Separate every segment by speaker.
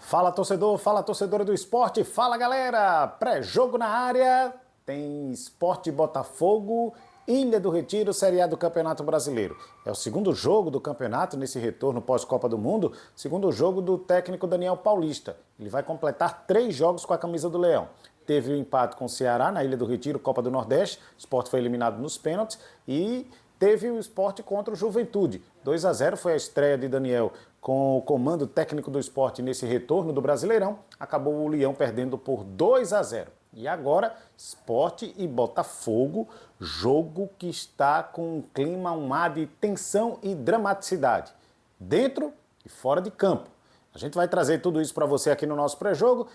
Speaker 1: Fala torcedor, fala torcedora do esporte, fala galera! Pré-jogo na área, tem Sport Botafogo, Ilha do Retiro, Série A do Campeonato Brasileiro. É o segundo jogo do campeonato nesse retorno pós-Copa do Mundo, segundo jogo do técnico Daniel Paulista. Ele vai completar 3 jogos com a camisa do Leão. Teve o empate com o Ceará na Ilha do Retiro, Copa do Nordeste, o Sport foi eliminado nos pênaltis e teve o Sport contra o Juventude. 2-0 foi a estreia de Daniel com o comando técnico do Sport nesse retorno do Brasileirão. Acabou o Leão perdendo por 2-0. E agora, Sport e Botafogo, jogo que está com um clima, um ar de tensão e dramaticidade, dentro e fora de campo. A gente vai trazer tudo isso para você aqui no nosso pré-jogo.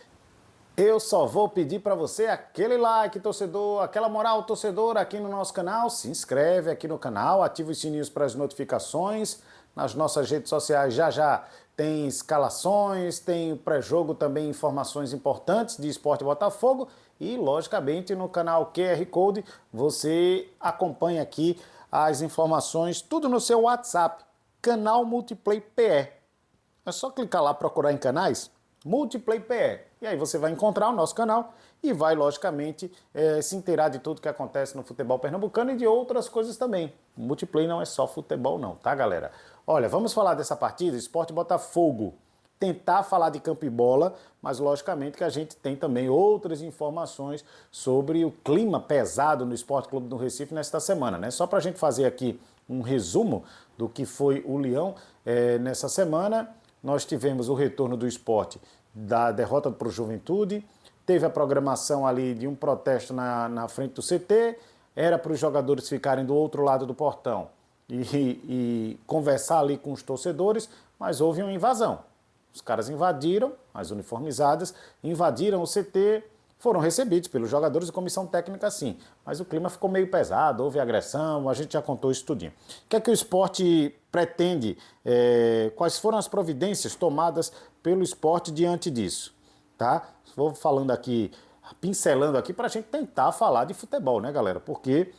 Speaker 1: Eu só vou pedir para você aquele like, torcedor, aquela moral, torcedor, aqui no nosso canal. Se inscreve aqui no canal, ativa os sininhos para as notificações. Nas nossas redes sociais já tem escalações, tem pré-jogo também, informações importantes de Sport Botafogo. E, logicamente, no canal QR Code você acompanha aqui as informações, tudo no seu WhatsApp. Canal Multiplay PE. É só clicar lá, procurar em canais Multiplay PE. E aí você vai encontrar o nosso canal e vai, logicamente, se inteirar de tudo que acontece no futebol pernambucano e de outras coisas também. O Multiplay não é só futebol não, tá, galera? Olha, vamos falar dessa partida, Sport Botafogo. Tentar falar de campo e bola, mas logicamente que a gente tem também outras informações sobre o clima pesado no Sport Clube do Recife nesta semana, né? Só para a gente fazer aqui um resumo do que foi o Leão nessa semana. Nós tivemos o retorno do Sport da derrota para o Juventude, teve a programação ali de um protesto na frente do CT, era para os jogadores ficarem do outro lado do portão e conversar ali com os torcedores, mas houve uma invasão. Os caras invadiram, as uniformizadas, invadiram o CT, foram recebidos pelos jogadores e comissão técnica sim, mas o clima ficou meio pesado, houve agressão, a gente já contou isso tudinho. O que é que o Sport pretende? Quais foram as providências tomadas pelo Sport diante disso? Tá? Vou falando aqui, pincelando aqui para a gente tentar falar de futebol, né, galera? Porque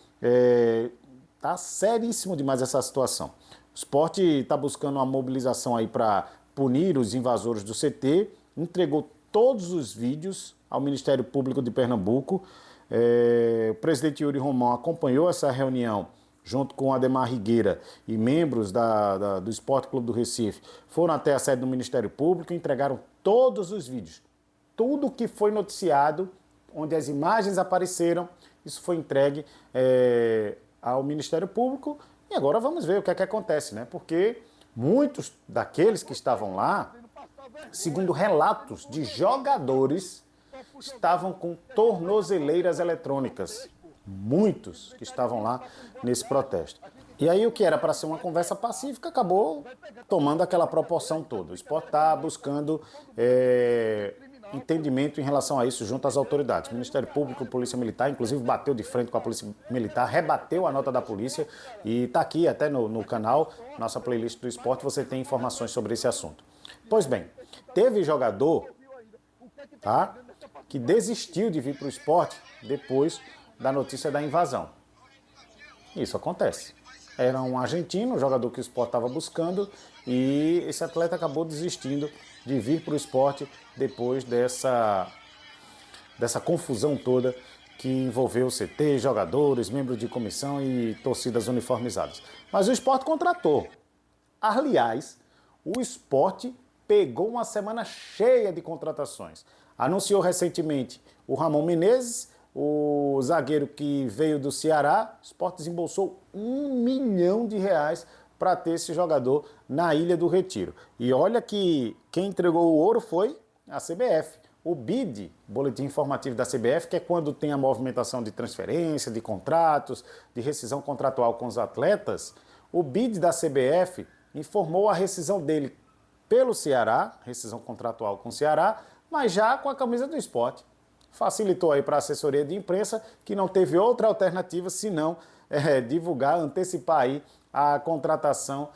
Speaker 1: tá seríssimo demais essa situação. O Sport está buscando uma mobilização aí para punir os invasores do CT, entregou todos os vídeos ao Ministério Público de Pernambuco. O presidente Yuri Romão acompanhou essa reunião junto com Ademar Rigueira e membros do Sport Clube do Recife, foram até a sede do Ministério Público e entregaram todos os vídeos. Tudo que foi noticiado, onde as imagens apareceram, isso foi entregue ao Ministério Público e agora vamos ver o que é que acontece, né? Porque muitos daqueles que estavam lá, segundo relatos de jogadores, estavam com tornozeleiras eletrônicas. Muitos que estavam lá nesse protesto. E aí o que era para ser uma conversa pacífica acabou tomando aquela proporção toda. O Sport está buscando entendimento em relação a isso junto às autoridades. O Ministério Público, Polícia Militar, inclusive bateu de frente com a Polícia Militar, rebateu a nota da polícia e está aqui até no canal, nossa playlist do Sport, você tem informações sobre esse assunto. Pois bem, teve jogador, tá, que desistiu de vir para o Sport depois da notícia da invasão. Isso acontece. Era um argentino, um jogador que o Sport estava buscando, e esse atleta acabou desistindo de vir para o Sport depois dessa confusão toda que envolveu o CT, jogadores, membros de comissão e torcidas uniformizadas. Mas o Sport contratou. Aliás, o Sport pegou uma semana cheia de contratações. Anunciou recentemente o Ramon Menezes, o zagueiro que veio do Ceará. O Sport desembolsou R$1 milhão para ter esse jogador na Ilha do Retiro. E olha que quem entregou o ouro foi a CBF. O BID, Boletim Informativo da CBF, que é quando tem a movimentação de transferência, de contratos, de rescisão contratual com os atletas, o BID da CBF informou a rescisão dele pelo Ceará, rescisão contratual com o Ceará, mas já com a camisa do Sport. Facilitou aí para a assessoria de imprensa, que não teve outra alternativa senão divulgar, antecipar aí a contratação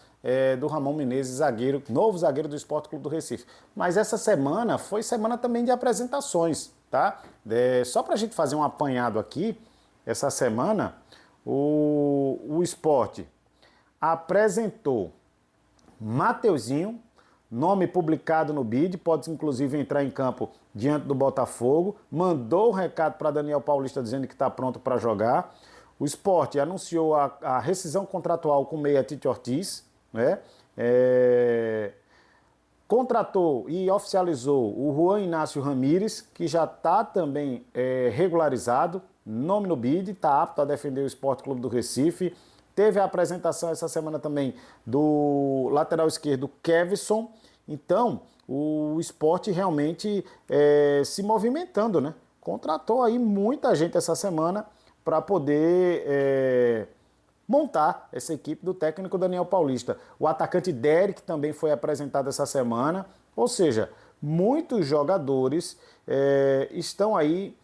Speaker 1: do Ramon Menezes, zagueiro, novo zagueiro do Sport Clube do Recife. Mas essa semana foi semana também de apresentações, tá? Só para a gente fazer um apanhado aqui, essa semana o Sport apresentou Mateuzinho, nome publicado no BID, pode inclusive entrar em campo diante do Botafogo, mandou um recado para Daniel Paulista dizendo que está pronto para jogar. O Sport anunciou a rescisão contratual com o meia Tite Ortiz, né? Contratou e oficializou o Juan Inácio Ramírez, que já está também regularizado, nome no BID, está apto a defender o Sport Clube do Recife. Teve a apresentação essa semana também do lateral esquerdo Kevson. Então, o Sport realmente se movimentando, né? Contratou aí muita gente essa semana para poder montar essa equipe do técnico Daniel Paulista. O atacante Derek também foi apresentado essa semana. Ou seja, muitos jogadores estão aí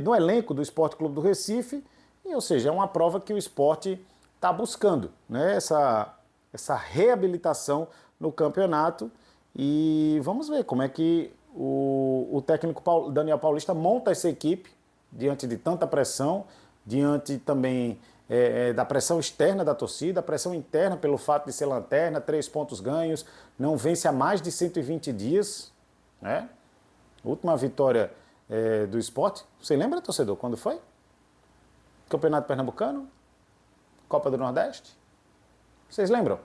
Speaker 1: no elenco do Sport Clube do Recife. E, ou seja, é uma prova que o Sport está buscando, né? Essa reabilitação no campeonato. E vamos ver como é que o técnico Daniel Paulista monta essa equipe diante de tanta pressão, diante também da pressão externa da torcida, pressão interna pelo fato de ser lanterna, 3 pontos ganhos, não vence há mais de 120 dias, né? Última vitória do Sport, você lembra, torcedor, quando foi? Campeonato Pernambucano? Copa do Nordeste? Vocês lembram?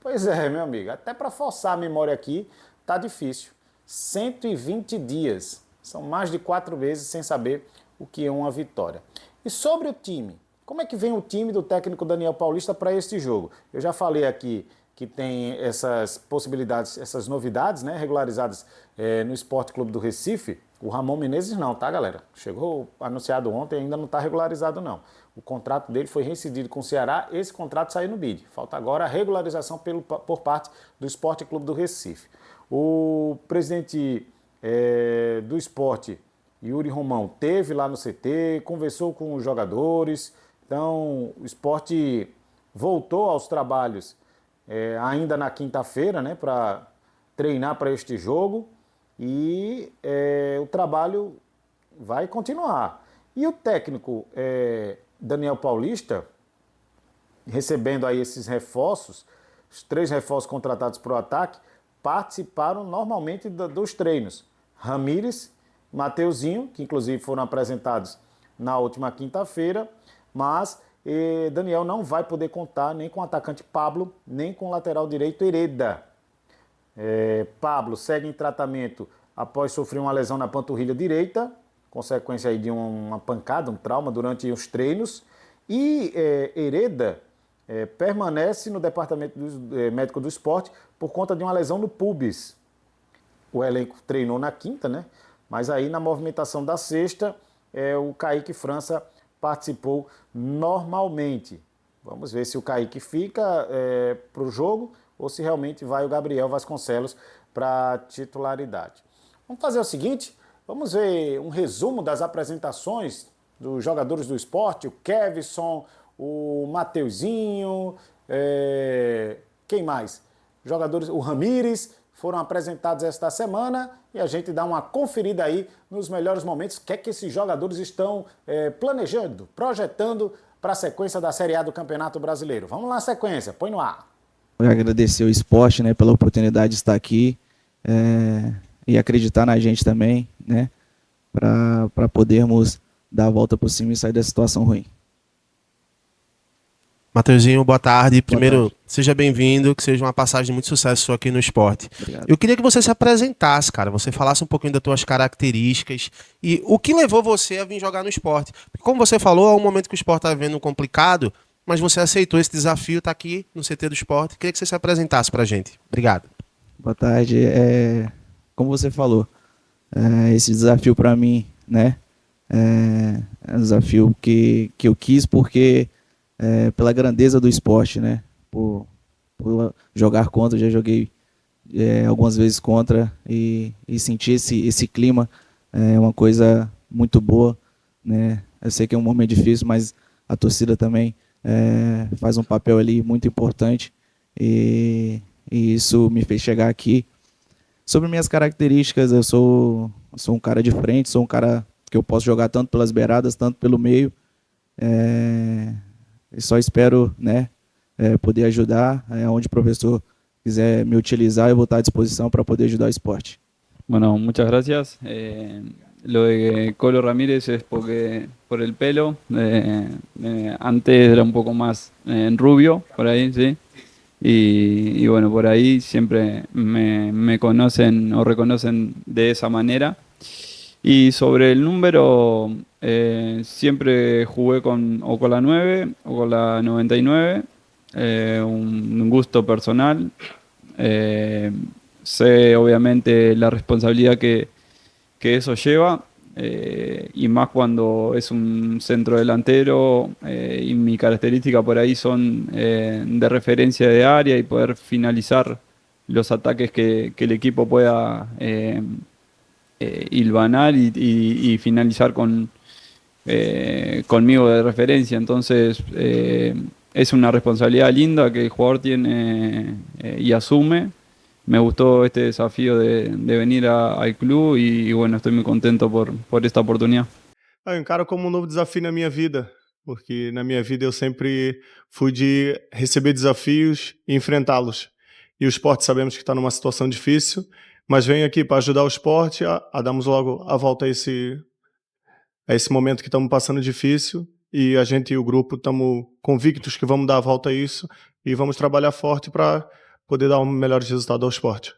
Speaker 1: Pois é, meu amigo, até para forçar a memória aqui, tá difícil. 120 dias, são mais de 4 meses sem saber o que é uma vitória. E sobre o time, como é que vem o time do técnico Daniel Paulista para este jogo? Eu já falei aqui que tem essas possibilidades, essas novidades, né, regularizadas no Sport Clube do Recife. O Ramon Menezes não, tá, galera? Chegou anunciado ontem, ainda não está regularizado, não. O contrato dele foi rescindido com o Ceará, esse contrato saiu no BID. Falta agora a regularização por parte do Sport Clube do Recife. O presidente do Sport, Yuri Romão, teve lá no CT, conversou com os jogadores. Então, o Sport voltou aos trabalhos ainda na quinta-feira, né, para treinar para este jogo. E o trabalho vai continuar. E o técnico Daniel Paulista, recebendo aí esses reforços, os 3 reforços contratados para o ataque, participaram normalmente dos treinos. Ramírez, Mateuzinho, que inclusive foram apresentados na última quinta-feira, mas Daniel não vai poder contar nem com o atacante Pablo, nem com o lateral direito Hereda. Pablo segue em tratamento após sofrer uma lesão na panturrilha direita, consequência aí de uma pancada, um trauma durante os treinos. E Hereda permanece no departamento médico do esporte por conta de uma lesão no pubis. O elenco treinou na quinta, né? Mas aí na movimentação da sexta, o Kaique França participou normalmente. Vamos ver se o Kaique fica para o jogo ou se realmente vai o Gabriel Vasconcelos para titularidade. Vamos fazer o seguinte, vamos ver um resumo das apresentações dos jogadores do esporte, o Kevson, o Mateuzinho, quem mais? Jogadores, o Ramírez, foram apresentados esta semana e a gente dá uma conferida aí nos melhores momentos, o que é que esses jogadores estão planejando, projetando para a sequência da Série A do Campeonato Brasileiro. Vamos lá, sequência, põe no ar.
Speaker 2: Eu agradecer o esporte, né, pela oportunidade de estar aqui e acreditar na gente também, né, para podermos dar a volta por cima e sair da situação ruim.
Speaker 3: Mateuzinho, boa tarde. Primeiro,
Speaker 2: boa tarde.
Speaker 3: Seja bem-vindo, que seja uma passagem de muito sucesso sua aqui no esporte.
Speaker 2: Obrigado.
Speaker 3: Eu queria que você se apresentasse, cara, você falasse um pouquinho das tuas características e o que levou você a vir jogar no esporte. Porque, como você falou, é um momento que o esporte está vendo complicado, mas você aceitou esse desafio, está aqui no CT do esporte. Queria que você se apresentasse pra gente. Obrigado.
Speaker 2: Boa tarde. Como você falou, esse desafio para mim, né, é um desafio que eu quis porque pela grandeza do esporte, né, por jogar contra, já joguei algumas vezes contra e sentir esse clima é uma coisa muito boa, né. Eu sei que é um momento difícil, mas a torcida também faz um papel ali muito importante e isso me fez chegar aqui. Sobre minhas características, eu sou um cara de frente, sou um cara que eu posso jogar tanto pelas beiradas, tanto pelo meio. E só espero, né, poder ajudar onde o professor quiser me utilizar, eu vou estar à disposição para poder ajudar o esporte.
Speaker 4: Bueno, muchas gracias. Lo de Colo Ramírez es por el pelo. Antes era un poco más rubio, por ahí, ¿sí? Y bueno, por ahí siempre me conocen o reconocen de esa manera. Y sobre el número, siempre jugué o con la 9 o con la 99. Un gusto personal. Eh, Sé obviamente la responsabilidad que eso lleva, y más cuando es un centro delantero, y mi característica por ahí son de referencia de área y poder finalizar los ataques que el equipo pueda hilvanar y finalizar conmigo de referencia. Entonces es una responsabilidad linda que el jugador tiene y asume. Me gustó este desafío de venir al club y bueno, estoy muy contento por esta oportunidad.
Speaker 5: Eu encaro como um novo desafio na minha vida, porque na minha vida eu sempre fui de receber desafios e enfrentá-los. E o esporte sabemos que está numa situação difícil, mas venho aqui para ajudar o esporte a darmos logo a volta a esse momento que estamos passando difícil, e a gente e o grupo estamos convictos que vamos dar a volta a isso e vamos trabalhar forte para poder dar melhores resultados ao esporte.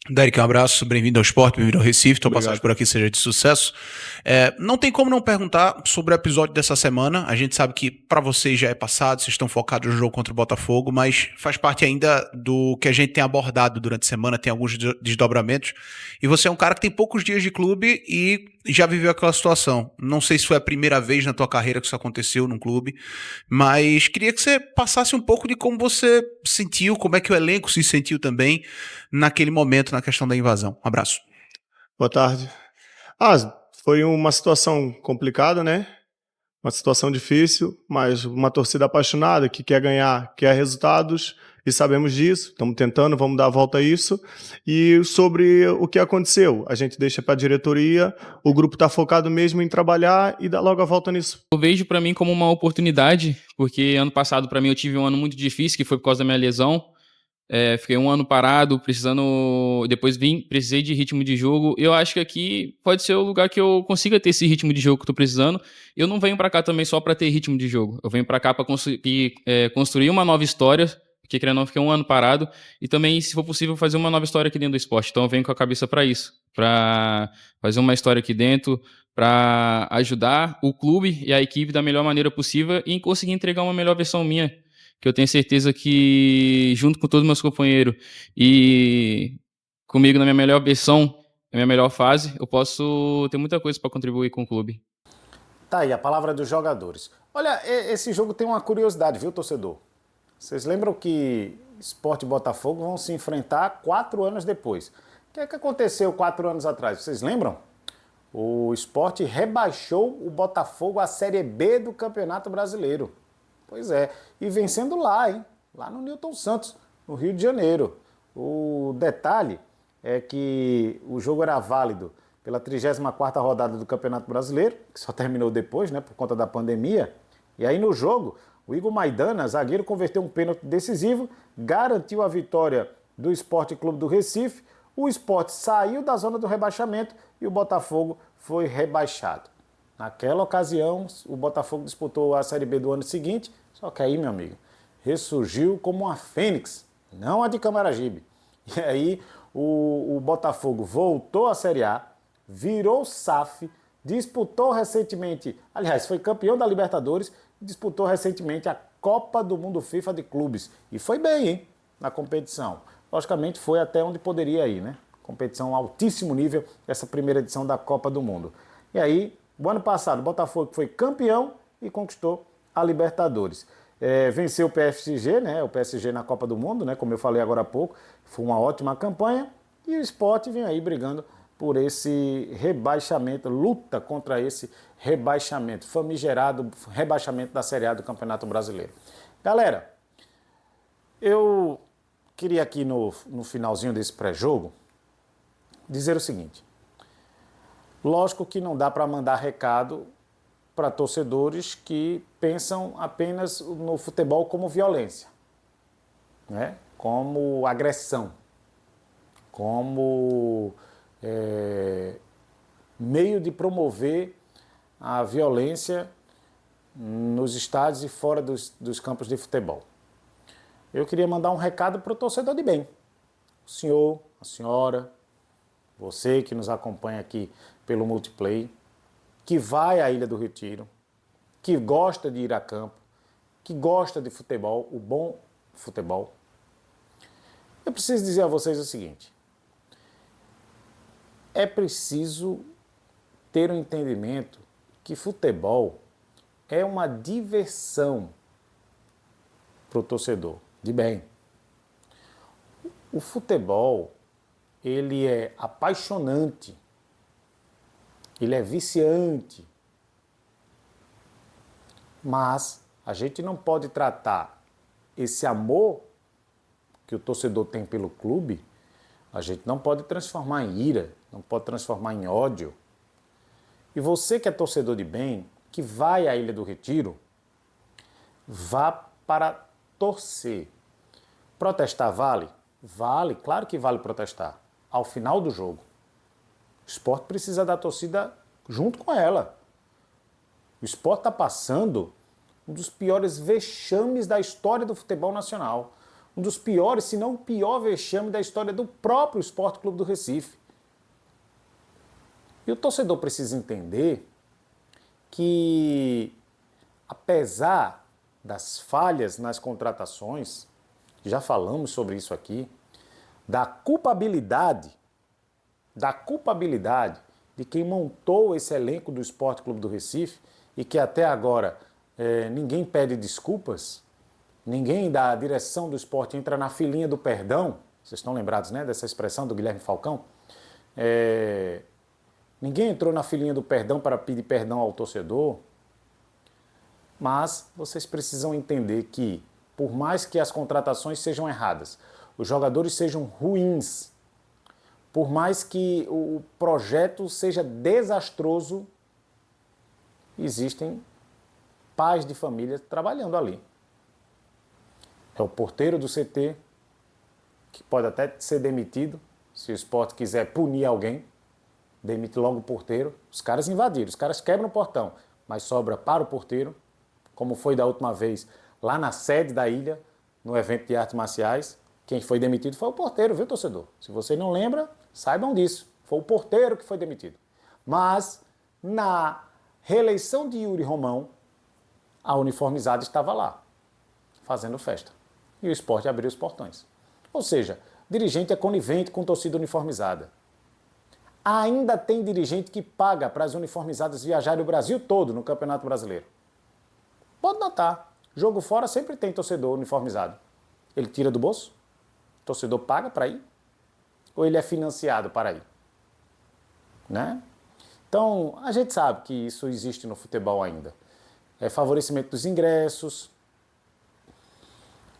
Speaker 6: Derek, um abraço, bem-vindo ao esporte, bem-vindo ao Recife, tua
Speaker 5: Obrigado.
Speaker 6: passagem por aqui seja de sucesso. Não tem como não perguntar sobre o episódio dessa semana. A gente sabe que para vocês já é passado, vocês estão focados no jogo contra o Botafogo, mas faz parte ainda do que a gente tem abordado durante a semana, tem alguns desdobramentos. E você é um cara que tem poucos dias de clube e já viveu aquela situação. Não sei se foi a primeira vez na tua carreira que isso aconteceu num clube, mas queria que você passasse um pouco de como você sentiu, como é que o elenco se sentiu também naquele momento, na questão da invasão. Um abraço.
Speaker 5: Boa tarde. Foi uma situação complicada, né? Uma situação difícil, mas uma torcida apaixonada que quer ganhar, quer resultados, e sabemos disso. Estamos tentando, vamos dar a volta a isso. E sobre o que aconteceu, a gente deixa para a diretoria, o grupo está focado mesmo em trabalhar e dar logo a volta nisso.
Speaker 7: Eu vejo para mim como uma oportunidade, porque ano passado para mim eu tive um ano muito difícil, que foi por causa da minha lesão. Fiquei um ano parado, precisando. Depois precisei de ritmo de jogo. Eu acho que aqui pode ser o lugar que eu consiga ter esse ritmo de jogo que eu tô precisando. Eu não venho para cá também só para ter ritmo de jogo. Eu venho para cá para construir uma nova história, porque querendo ou não, fiquei um ano parado. E também, se for possível, fazer uma nova história aqui dentro do esporte. Então eu venho com a cabeça para isso, para fazer uma história aqui dentro, para ajudar o clube e a equipe da melhor maneira possível e conseguir entregar uma melhor versão minha, que eu tenho certeza que, junto com todos os meus companheiros e comigo na minha melhor versão, na minha melhor fase, eu posso ter muita coisa para contribuir com o clube.
Speaker 1: Tá aí a palavra dos jogadores. Olha, esse jogo tem uma curiosidade, viu, torcedor? Vocês lembram que Sport e Botafogo vão se enfrentar 4 anos depois. O que é que aconteceu 4 anos atrás? Vocês lembram? O Sport rebaixou o Botafogo à Série B do Campeonato Brasileiro. Pois é, e vencendo lá, hein? Lá no Newton Santos, no Rio de Janeiro. O detalhe é que o jogo era válido pela 34ª rodada do Campeonato Brasileiro, que só terminou depois, né, por conta da pandemia. E aí no jogo, o Igor Maidana, zagueiro, converteu um pênalti decisivo, garantiu a vitória do Sport Clube do Recife. O Sport saiu da zona do rebaixamento e o Botafogo foi rebaixado. Naquela ocasião, o Botafogo disputou a Série B do ano seguinte, só que aí, meu amigo, ressurgiu como uma fênix, não a de Camaragibe. E aí, o Botafogo voltou à Série A, virou SAF, disputou recentemente, aliás, foi campeão da Libertadores, disputou recentemente a Copa do Mundo FIFA de Clubes. E foi bem, hein, na competição. Logicamente, foi até onde poderia ir, né? Competição altíssimo nível, essa primeira edição da Copa do Mundo. E aí, o ano passado, o Botafogo foi campeão e conquistou a Libertadores. Venceu o PSG, né? O PSG na Copa do Mundo, né? Como eu falei agora há pouco. Foi uma ótima campanha. E o Sport vem aí brigando por esse rebaixamento, luta contra esse rebaixamento, famigerado rebaixamento da Série A do Campeonato Brasileiro. Galera, eu queria aqui no finalzinho desse pré-jogo dizer o seguinte. Lógico que não dá para mandar recado para torcedores que pensam apenas no futebol como violência. né, como agressão, como meio de promover a violência nos estádios e fora dos campos de futebol. Eu queria mandar um recado para o torcedor de bem. O senhor, a senhora, você que nos acompanha aqui pelo Multiplay, que vai à Ilha do Retiro, que gosta de ir a campo, que gosta de futebol, o bom futebol. Eu preciso dizer a vocês o seguinte: é preciso ter um entendimento que futebol é uma diversão para o torcedor de bem. O futebol, ele é apaixonante, ele é viciante, mas a gente não pode tratar esse amor que o torcedor tem pelo clube, a gente não pode transformar em ira, não pode transformar em ódio. E você que é torcedor de bem, que vai à Ilha do Retiro, vá para torcer. Protestar vale? Vale, claro que vale protestar. Ao final do jogo. O Sport precisa da torcida junto com ela. O Sport está passando um dos piores vexames da história do futebol nacional. Um dos piores, se não o pior vexame da história do próprio Sport Clube do Recife. E o torcedor precisa entender que, apesar das falhas nas contratações, já falamos sobre isso aqui, da culpabilidade de quem montou esse elenco do Sport Clube do Recife e que até agora ninguém pede desculpas, ninguém da direção do esporte entra na filinha do perdão. Vocês estão lembrados, né, dessa expressão do Guilherme Falcão? Ninguém entrou na filinha do perdão para pedir perdão ao torcedor, mas vocês precisam entender que, por mais que as contratações sejam erradas, os jogadores sejam ruins, por mais que o projeto seja desastroso, existem pais de família trabalhando ali. É o porteiro do CT, que pode até ser demitido, se o Sport quiser punir alguém, demite logo o porteiro. Os caras invadiram, os caras quebram o portão, mas sobra para o porteiro, como foi da última vez lá na sede da ilha, no evento de artes marciais. Quem foi demitido foi o porteiro, viu, torcedor? Se você não lembra, saibam disso. Foi o porteiro que foi demitido. Mas, na reeleição de Yuri Romão, a uniformizada estava lá, fazendo festa. E o Sport abriu os portões. Ou seja, dirigente é conivente com torcida uniformizada. Ainda tem dirigente que paga para as uniformizadas viajarem o Brasil todo no Campeonato Brasileiro. Pode notar, jogo fora sempre tem torcedor uniformizado. Ele tira do bolso? O torcedor paga para ir? Ou ele é financiado para ir? Né? Então, a gente sabe que isso existe no futebol ainda. É favorecimento dos ingressos,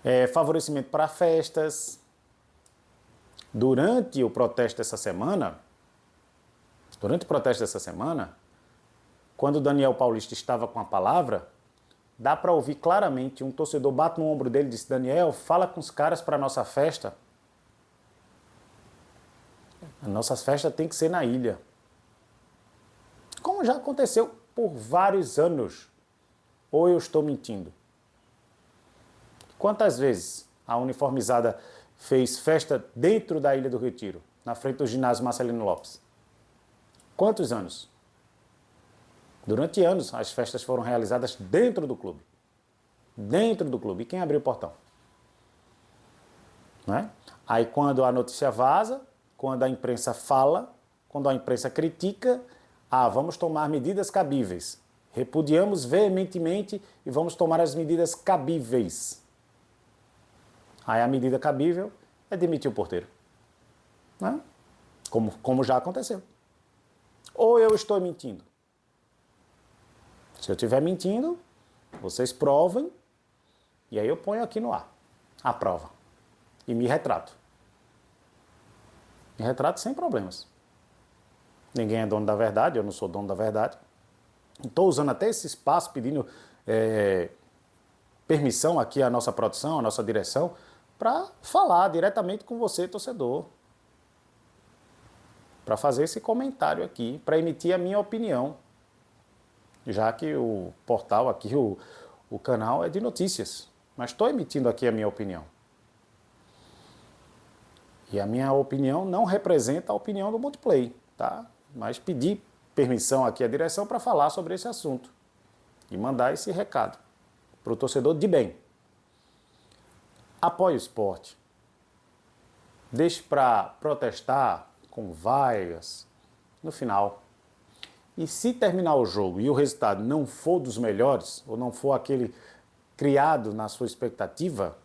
Speaker 1: é favorecimento para festas. Durante o protesto dessa semana, quando o Daniel Paulista estava com a palavra, dá para ouvir claramente, um torcedor bate no ombro dele e diz: Daniel, fala com os caras para a nossa festa. A nossa festa tem que ser na ilha. Como já aconteceu por vários anos. Ou eu estou mentindo? Quantas vezes a uniformizada fez festa dentro da Ilha do Retiro, na frente do ginásio Marcelino Lopes? Quantos anos? Durante anos, as festas foram realizadas dentro do clube. Dentro do clube. E quem abriu o portão? Não é? Aí quando a notícia vaza, quando a imprensa fala, quando a imprensa critica, vamos tomar medidas cabíveis. Repudiamos veementemente e vamos tomar as medidas cabíveis. Aí a medida cabível é demitir o porteiro. Né? Como já aconteceu. Ou eu estou mentindo? Se eu estiver mentindo, vocês provem e aí eu ponho aqui no ar a prova. E me retrato. Me retrato sem problemas. Ninguém é dono da verdade, eu não sou dono da verdade. Estou usando até esse espaço, pedindo permissão aqui à nossa produção, à nossa direção, para falar diretamente com você, torcedor. Para fazer esse comentário aqui, para emitir a minha opinião. Já que o portal aqui, o canal é de notícias. Mas estou emitindo aqui a minha opinião. E a minha opinião não representa a opinião do Multiplay, tá? Mas pedi permissão aqui à direção para falar sobre esse assunto. E mandar esse recado para o torcedor de bem. Apoie o esporte. Deixe para protestar com vaias no final. E se terminar o jogo e o resultado não for dos melhores, ou não for aquele criado na sua expectativa,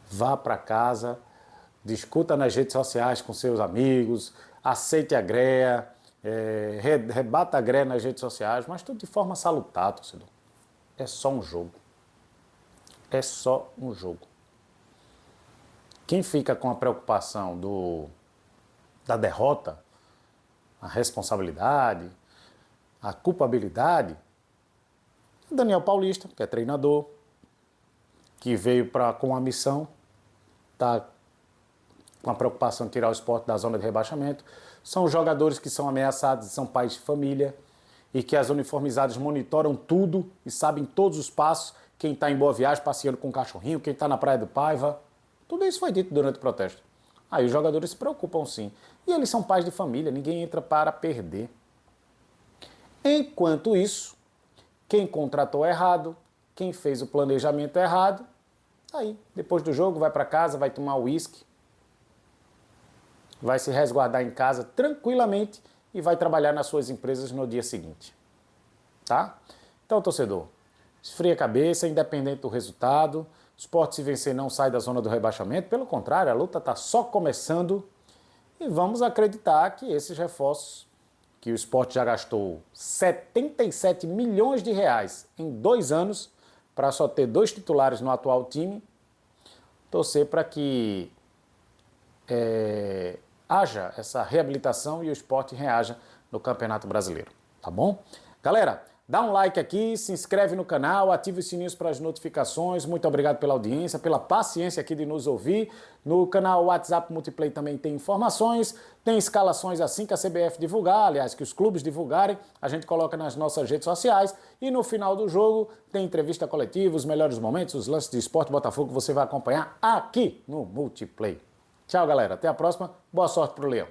Speaker 1: vá para casa, discuta nas redes sociais com seus amigos, aceite a greia, rebata a greia nas redes sociais, mas tudo de forma salutar, torcedor. É só um jogo. É só um jogo. Quem fica com a preocupação da derrota, a responsabilidade, a culpabilidade, é Daniel Paulista, que é treinador, que veio com a missão, está com a preocupação de tirar o esporte da zona de rebaixamento. São os jogadores que são ameaçados, são pais de família, e que as uniformizadas monitoram tudo e sabem todos os passos, quem está em Boa Viagem passeando com um cachorrinho, quem está na Praia do Paiva. Tudo isso foi dito durante o protesto. Aí os jogadores se preocupam sim. E eles são pais de família, ninguém entra para perder. Enquanto isso, quem contratou errado, quem fez o planejamento errado, aí, depois do jogo, vai para casa, vai tomar uísque, vai se resguardar em casa tranquilamente e vai trabalhar nas suas empresas no dia seguinte. Tá? Então, torcedor, esfria a cabeça, independente do resultado. O Sport, se vencer, não sai da zona do rebaixamento. Pelo contrário, a luta está só começando. E vamos acreditar que esses reforços, que o Sport já gastou 77 milhões de reais em 2 anos, para só ter 2 titulares no atual time, torcer para que haja essa reabilitação e o Sport reaja no Campeonato Brasileiro. Tá bom? Galera, dá um like aqui, se inscreve no canal, ativa os sininhos para as notificações. Muito obrigado pela audiência, pela paciência aqui de nos ouvir. No canal WhatsApp Multiplay também tem informações, tem escalações assim que a CBF divulgar, aliás, que os clubes divulgarem, a gente coloca nas nossas redes sociais. E no final do jogo tem entrevista coletiva, os melhores momentos, os lances de Sport Botafogo, você vai acompanhar aqui no Multiplay. Tchau, galera. Até a próxima. Boa sorte pro Leão.